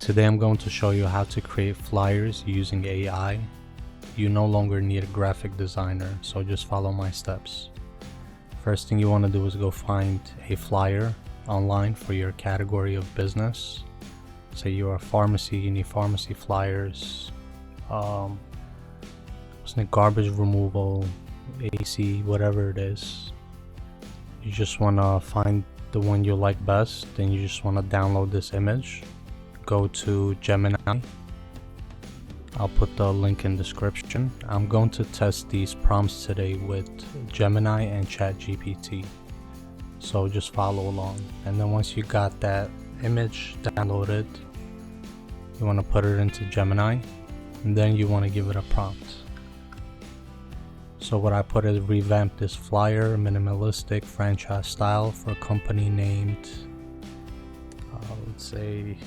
Today I'm going to show you how to create flyers using AI. You no longer need a graphic designer, so just follow my steps. First thing you want to do is go find a flyer online for your category of business. Say you're a pharmacy, you need pharmacy flyers, garbage removal, AC, whatever it is. You just want to find the one you like best, then you just want to download this image. Go to Gemini. I'll put the link in description. I'm going to test these prompts today with Gemini and ChatGPT, so just follow along. And then once you got that image downloaded, you want to put it into Gemini, and then you want to give it a prompt. So what I put is revamp this flyer, minimalistic franchise style for a company named let's say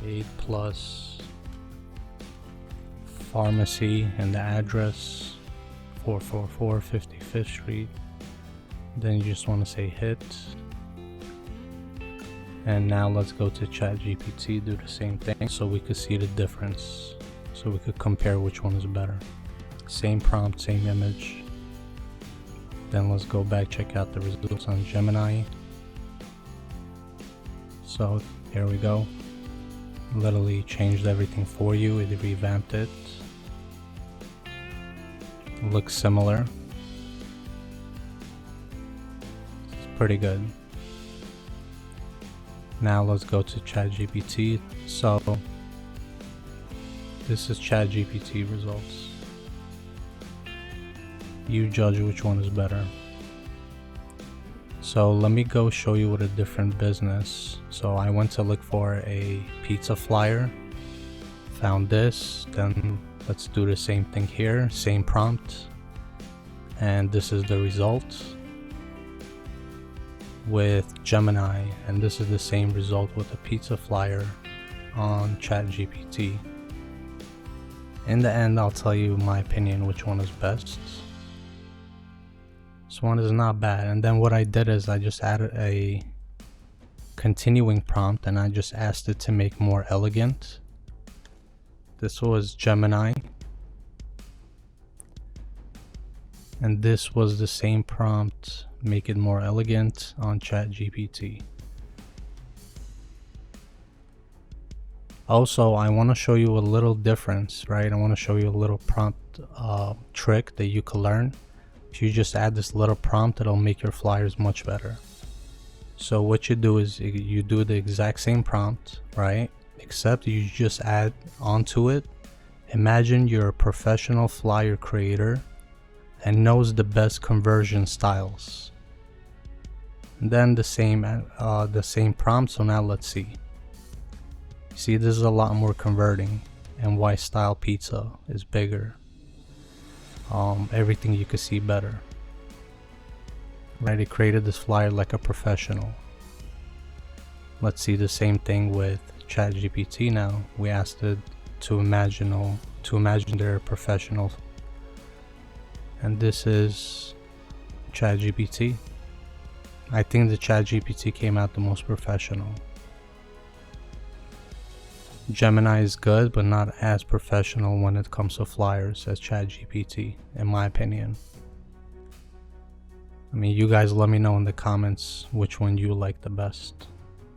8+ Pharmacy, and the address 444 55th Street. Then you just want to say hit. And now let's go to ChatGPT, do the same thing so we could see the difference, so we could compare which one is better. Same prompt, same image. Then let's go back, check out the results on Gemini. So here we go. Literally changed everything for you. It revamped it. Looks similar. It's pretty good. Now let's go to ChatGPT. So this is ChatGPT results. You judge which one is better. So let me go show you what a different business. So I went to look for a pizza flyer, found this, then let's do the same thing here, same prompt, and this is the result with Gemini, and this is the same result with a pizza flyer on ChatGPT. In the end, I'll tell you my opinion which one is best. This one is not bad. And then what I did is I just added a continuing prompt, and I just asked it to make more elegant. This was Gemini, and this was the same prompt, make it more elegant, on ChatGPT. Also, I want to show you a little difference, right? I want to show you a little prompt trick that you can learn. If you just add this little prompt, it'll make your flyers much better. So what you do is you do the exact same prompt, right? Except you just add onto it. Imagine you're a professional flyer creator and knows the best conversion styles. And then the same prompt. So now let's see. See, this is a lot more converting, and why style pizza is bigger. Everything you could see better. Right, it created this flyer like a professional. Let's see the same thing with ChatGPT now. We asked it to imagine they're professional, and this is ChatGPT. I think the ChatGPT came out the most professional. Gemini is good, but not as professional when it comes to flyers as ChatGPT, in my opinion. I mean, you guys let me know in the comments which one you like the best.